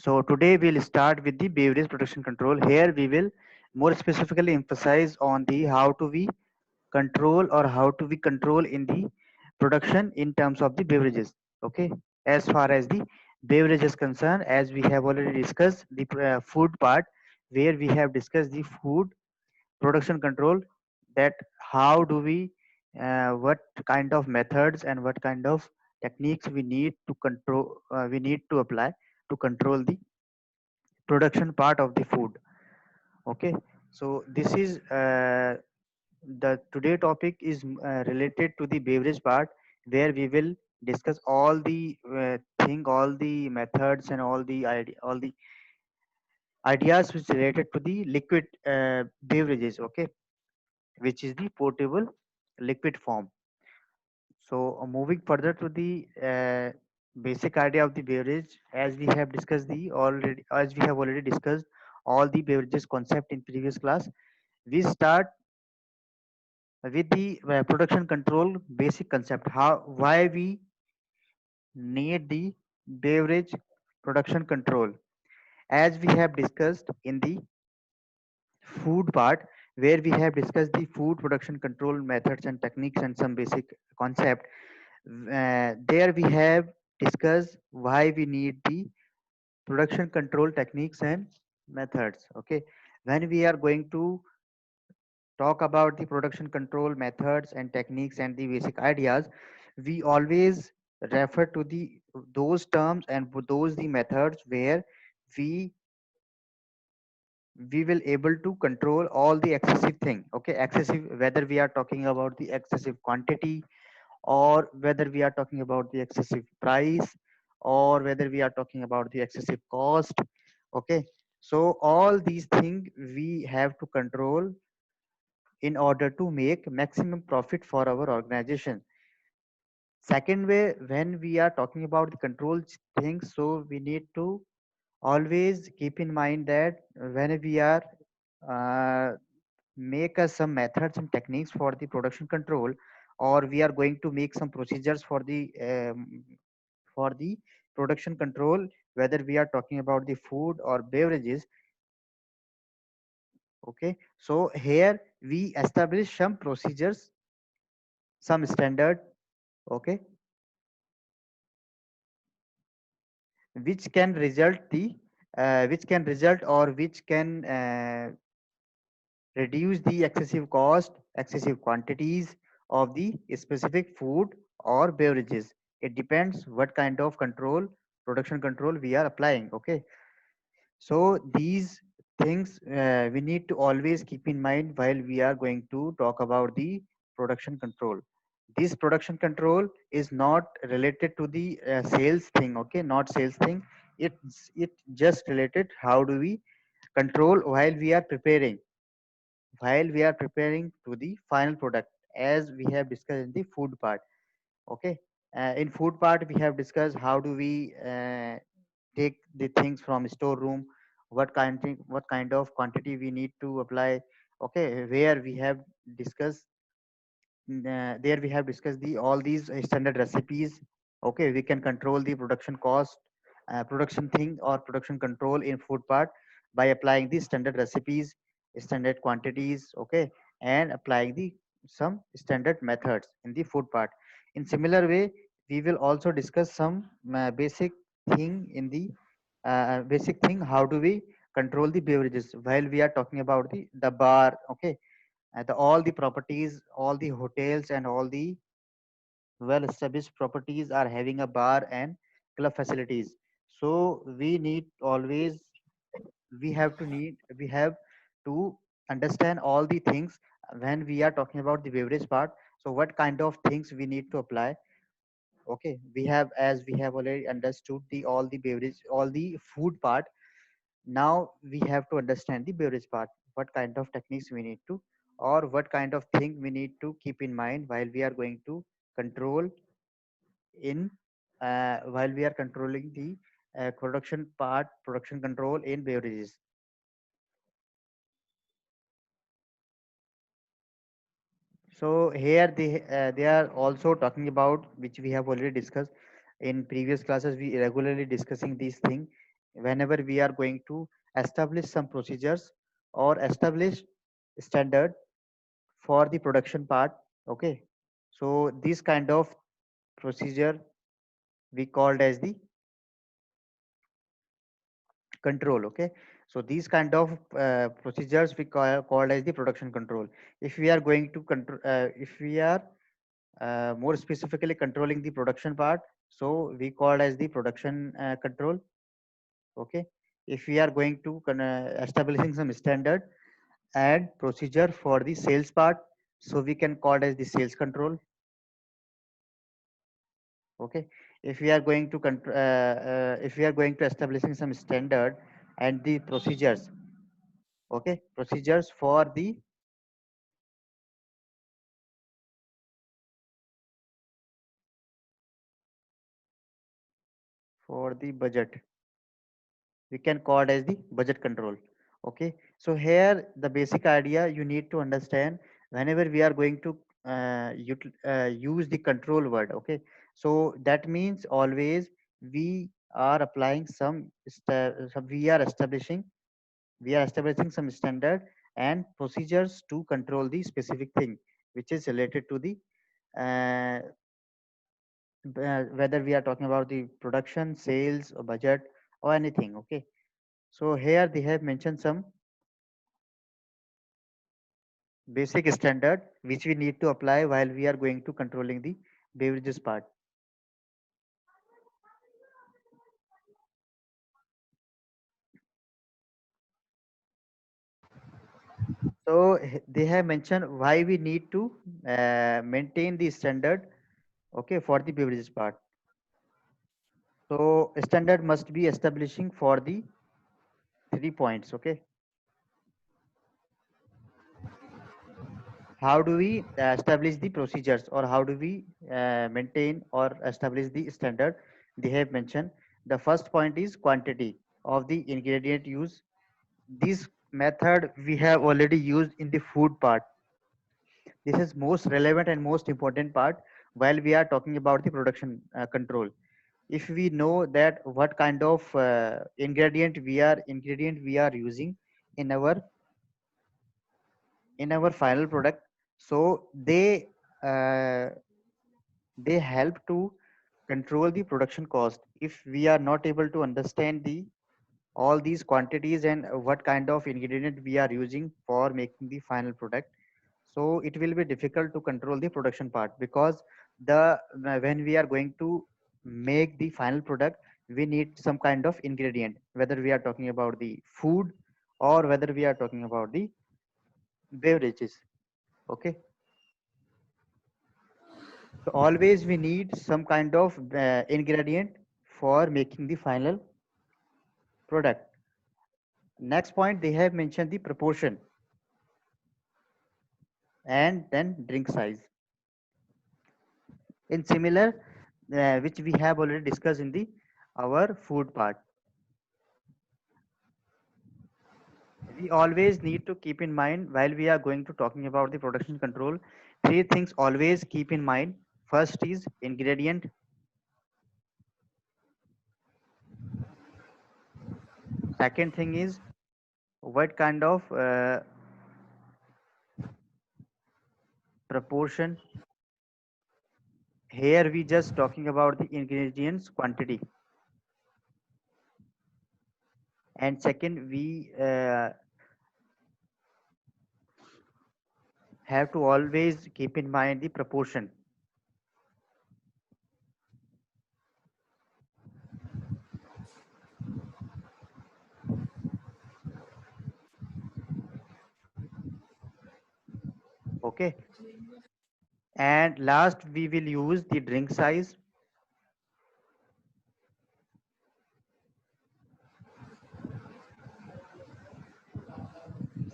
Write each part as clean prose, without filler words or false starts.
So today we'll start with the beverage production control. Here we will more specifically emphasize on the how to we control or how to we control in the production in terms of the beverages. Okay, as far as the beverage is concerned, as we have already discussed the food part, where we have discussed the food production control, that how do we what kind of methods and what kind of techniques we need to control we need to apply to control the production part of the food. Okay, so this is the today topic is related to the beverage part, where we will discuss all the all the methods and all the ideas which related to the liquid beverages. Okay, which is the portable liquid form. So moving further to the basic idea of the beverage, as we have discussed as we have already discussed all the beverages concept in previous class, we start with the production control basic concept. How why we need the beverage production control, as we have discussed in the food part, where we have discussed the food production control methods and techniques and some basic concept. There we have discussed why we need the production control techniques and methods. Okay, when we are going to talk about the production control methods and techniques and the basic ideas, we always refer to the those terms and those the methods where we we will able to control all the excessive thing. Okay, excessive, whether we are talking about the excessive quantity, or whether we are talking about the excessive price, or whether we are talking about the excessive cost. Okay, so all these things we have to control in order to make maximum profit for our organization. Second way, when we are talking about the control things, so we need to always keep in mind that when we are uh, make us some methods and techniques for the production control, or we are going to make some procedures for the production control, whether we are talking about the food or beverages. Okay, so here we establish some procedures, some standard. Okay, which can result the which can result or which can reduce the excessive cost, excessive quantities of the specific food or beverages. It depends what kind of control, production control we are applying. Okay, so these things we need to always keep in mind while we are going to talk about the production control. This production control is not related to the sales thing. Okay, not sales thing. It just related how do we control while we are preparing to the final product, as we have discussed in the food part. Okay, in food part we have discussed how do we take the things from storeroom, what kind of quantity we need to apply. Okay, where we have discussed there we have discussed the all these standard recipes. Okay, we can control the production cost, production thing or production control in food part by applying the standard recipes, standard quantities. Okay, and applying the some standard methods in the food part. In similar way, we will also discuss some basic thing in the basic thing how do we control the beverages while we are talking about the bar. Okay, all the properties, all the hotels and all the well established properties are having a bar and club facilities. So we need always we have to understand all the things when we are talking about the beverage part. So what kind of things we need to apply. Okay, we have, as we have already understood the all the beverage, all the food part. Now we have to understand the beverage part, what kind of techniques we need to, or what kind of thing we need to keep in mind while we are going to control in while we are controlling the production part, production control in beverages. So here they are also talking about, which we have already discussed in previous classes. We regularly discussing these things whenever we are going to establish some procedures or establish standard for the production part. Okay, so this kind of procedure we called as the control. Okay, so these kind of procedures we called as the production control. If we are going to control, if we are more specifically controlling the production part, so we call as the production control. Okay, if we are going to establishing some standard and procedure for the sales part, so we can call as the sales control. Okay, if we are going to if we are going to establishing some standard and the procedures, okay, procedures for the budget, we can call it as the budget control. Okay, so here the basic idea you need to understand whenever we are going to use the control word. Okay, so that means always we are applying we are establishing some standard and procedures to control the specific thing which is related to the uh, whether we are talking about the production, sales, or budget, or anything. Okay, so here they have mentioned some basic standard which we need to apply while we are going to controlling the beverages part. So they have mentioned why we need to maintain the standard, okay, for the beverages part. So standard must be establishing for the 3 points. Okay, how do we establish the procedures or how do we maintain or establish the standard? They have mentioned the first point is quantity of the ingredient used. This method we have already used in the food part. This is most relevant and most important part while we are talking about the production control. If we know that what kind of ingredient we are using in our final product, so uh, they help to control the production cost. If we are not able to understand the all these quantities and what kind of ingredient we are using for making the final product, so it will be difficult to control the production part, because the when we are going to make the final product, we need some kind of ingredient, whether we are talking about the food or whether we are talking about the beverages. Okay, so always we need some kind of ingredient for making the final product. Next point, they have mentioned the proportion and then drink size. In similar, which we have already discussed in the our food part, we always need to keep in mind while we are going to talking about the production control. Three things always keep in mind. First is ingredient. Second thing is what kind of proportion. Here we just talking about the ingredients quantity. And second, we have to always keep in mind the proportion. Okay, and last we will use the drink size.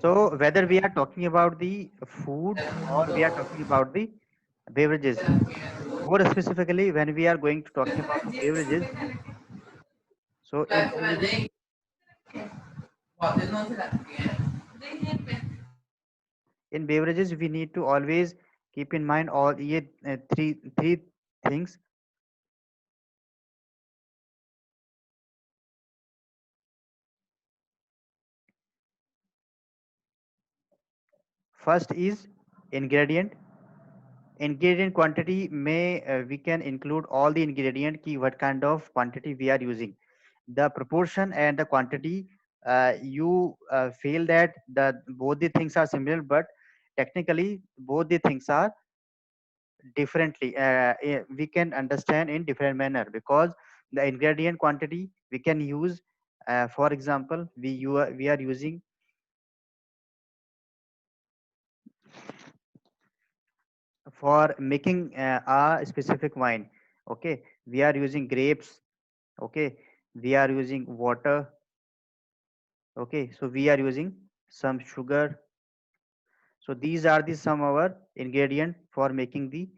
So whether we are talking about the food or we are talking about the beverages, more specifically when we are going to talking about the beverages, so in beverages we need to always keep in mind all three things. First is ingredient. Ingredient quantity may we can include all the ingredient ki what kind of quantity we are using. The proportion and the quantity, you feel that the both the things are similar, but technically both the things are differently. We can understand in different manner because the ingredient quantity we can use. For example, we are using for making a specific wine. Okay, we are using grapes. Okay, we are using water. Okay, so we are using some sugar. So these are the some our ingredient for making the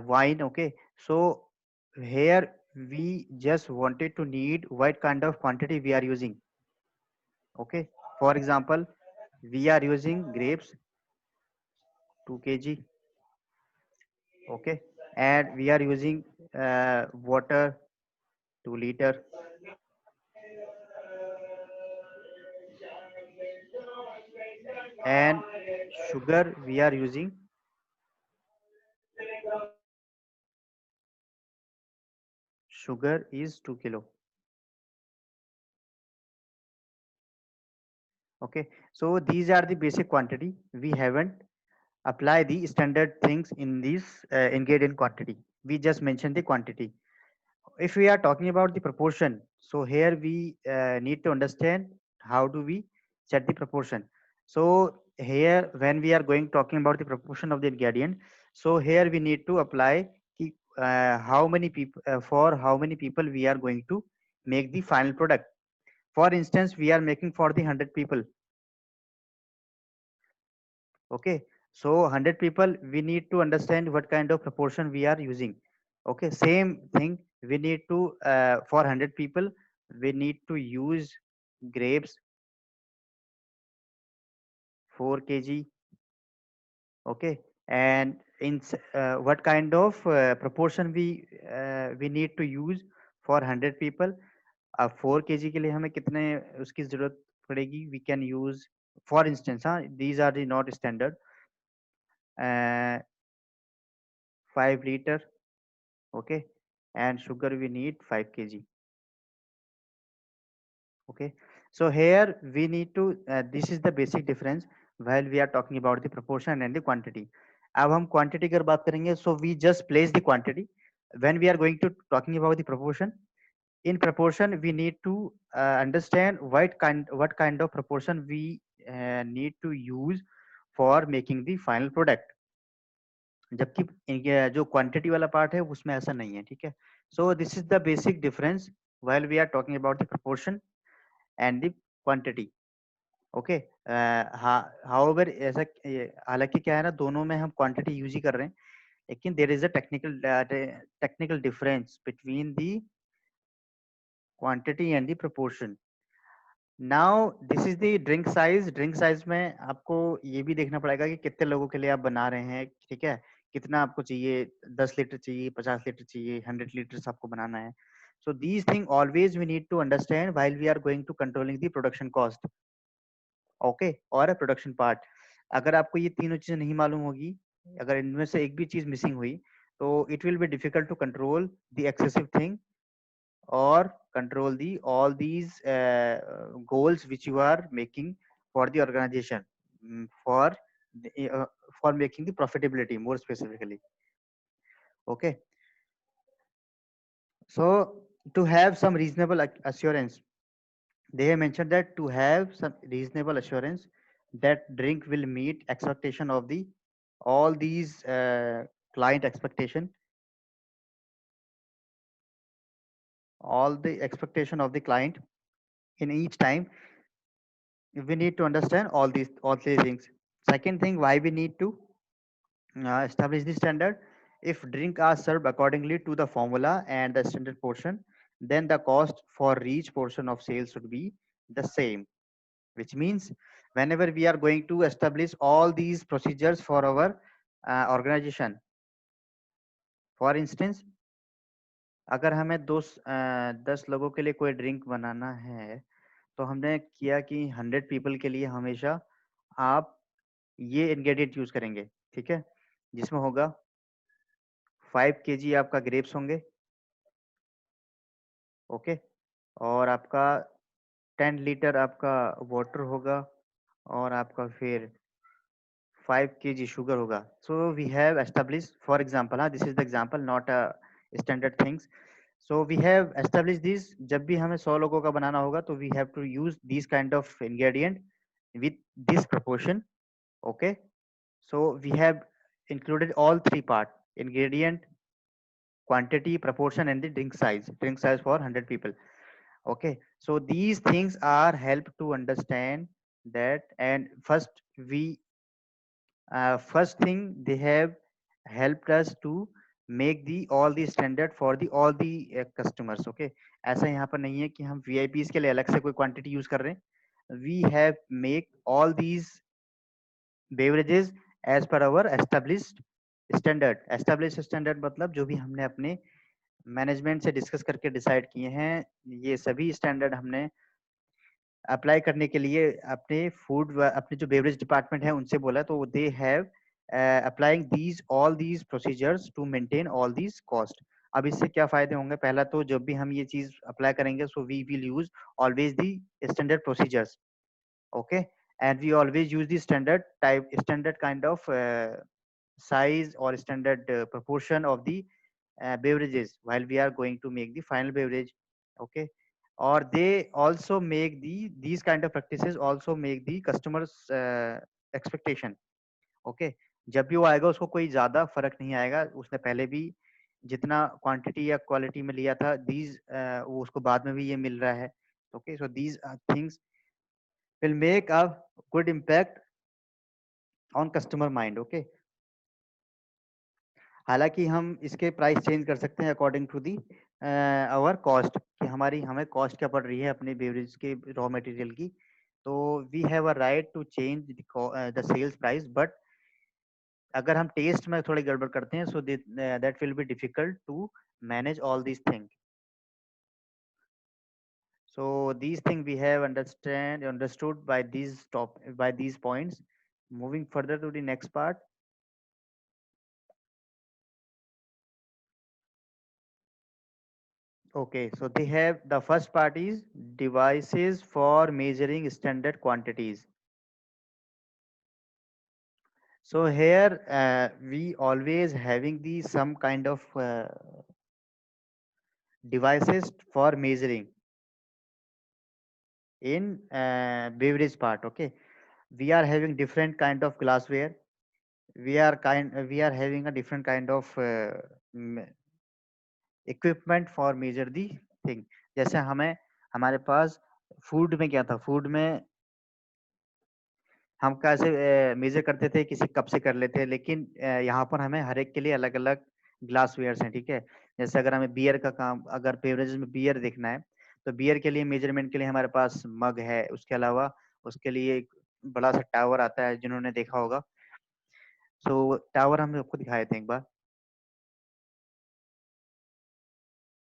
wine. Okay, so here we just wanted to need what kind of quantity we are using. Okay, for example, we are using grapes 2 kg. Okay, and we are using water 2 liter, and sugar we are using, sugar is 2 kilo. Okay, so these are the basic quantity. We haven't apply the standard things in this ingredient quantity. We just mentioned the quantity. If we are talking about the proportion, so here we need to understand how do we set the proportion. So here when we are going talking about the proportion of the ingredient, so here we need to apply how many people, for how many people we are going to make the final product. For instance, we are making for the 100 people. Okay, so 100 people, we need to understand what kind of proportion we are using. Okay, same thing, we need to for 100 people we need to use grapes 4 kg. Okay, and what kind of proportion we need to use for 100 people. अब 4 kg के लिए हमें कितने उसकी जरूरत पड़ेगी, we can use for instance, हाँ, these are the not standard, 5 liter. Okay, and sugar we need 5 kg. Okay, so here we need to this is the basic difference while we are talking about the proportion and the quantity. अब हम quantity की अगर बात करेंगे, so we just place the quantity. When we are going to talking about the proportion, in proportion we need to understand what kind of proportion we need to use for making the final product. जबकि इनके जो quantity वाला part है उसमें ऐसा नहीं है, ठीक है. So this is the basic difference while we are talking about the proportion and the quantity. Okay, however ऐसा हालांकि क्या है ना, दोनों में हम क्वांटिटी यूज ही कर रहे हैं, लेकिन there is a technical difference between the quantity and the proportion. Now this is the drink size. Drink size में आपको ये भी देखना पड़ेगा कि कितने लोगों के लिए आप बना रहे हैं, ठीक है, कितना आपको चाहिए, 10 लीटर चाहिए, 50 लीटर चाहिए, 100 लीटर आपको बनाना है. So these thing always we need to understand while we are going to controlling the production cost. Okay, और प्रोडक्शन पार्ट. अगर आपको ये तीनों चीजें नहीं मालूम होगी, अगर इनमें से एक भी चीज मिसिंग हुई, तो it will be difficult to control the excessive thing or control the all these goals which you are making for the organization, for making the profitability more specifically. Okay, so to have some reasonable assurance, they have mentioned that to have some reasonable assurance that drink will meet expectation of the all these client expectation, all the expectation of the client in each time, we need to understand all three things. Second thing, why we need to establish the standard. If drink are served accordingly to the formula and the standard portion, then the cost for each portion of sales should be the same. Which means whenever we are going to establish all these procedures for our organization, for instance, अगर हमें 10 लोगों के लिए कोई drink बनाना है, तो हमने किया कि 100 पीपल के लिए हमेशा आप ये इंग्रेडिएंट यूज करेंगे, ठीक है, जिसमें होगा 5 kg आपका ग्रेप्स होंगे, ओके, और आपका 10 लीटर आपका वाटर होगा, और आपका फिर 5 kg शुगर होगा. So we have establish, for example, हाँ, this is the example, not a standard things. So we have establish this. जब भी हमें 100 लोगों का बनाना होगा तो we have to use this kind of ingredient with this proportion, okay. So we have included all three part: ingredient, quantity, proportion, and the drink size for 100 people, okay. So these things are help to understand that. And first thing, they have helped us to make the all the standard for the all the customers, okay. ऐसा यहाँ पर नहीं है कि हम VIPs के लिए अलग से कोई क्वांटिटी यूज कर रहे हैं. We have make all these beverages as per our established standard. Established standard मतलब जो भी हमने अपने मैनेजमेंट से डिस्कस करके डिसाइड किए हैं, ये सभी स्टैंडर्ड हमने अप्लाई करने के लिए अपने अपने जो बेवरेज डिपार्टमेंट है उनसे बोला, तो they have applying these all these procedures to maintain all these cost. अब इससे क्या फायदे होंगे? पहला तो जब भी हम ये चीज अप्लाई करेंगे, so we will use always the standard procedures, okay. And we always use the standard kind of size or standard proportion of the beverages while we are going to make the final beverage, okay. Or they also make these kind of practices also make the customers expectation, okay. जब भी वो आएगा उसको कोई ज्यादा फर्क नहीं आएगा, उसने पहले भी जितना क्वांटिटी या क्वालिटी में लिया था, दीज वो उसको बाद में भी ये मिल रहा है, okay. So these things will make a good impact on customer mind, okay. हालांकि हम इसके प्राइस चेंज कर सकते हैं according to the our cost, कि हमें कॉस्ट क्या पड़ रही है अपने बेवरेज के रॉ मटेरियल की. तो we have a right to change the sales price. But अगर हम टेस्ट में थोड़ी गड़बड़ करते हैं, so that will be difficult to manage all these thing. So these things we have understood by these points. Moving further to the next part. Okay, so they have the first part is devices for measuring standard quantities. So here we always having the some kind of devices for measuring in beverage part. Okay, we are having different kind of glassware. We are having a different kind of equipment for measure the thing. जैसे हमारे पास food में क्या था, food में हम कैसे major करते थे, किसी कप से कर लेते हैं, लेकिन यहाँ पर हमें हर एक के लिए अलग अलग ग्लास वेयर्स हैं, ठीक है. जैसे अगर हमें बियर का काम, अगर बेवरेजेस में बियर देखना है, तो बियर के लिए मेजरमेंट के लिए हमारे पास मग है. उसके अलावा उसके लिए एक बड़ा सा टावर आता है, जिन्होंने देखा होगा. सो टावर हम आपको दिखाए थे एक बार.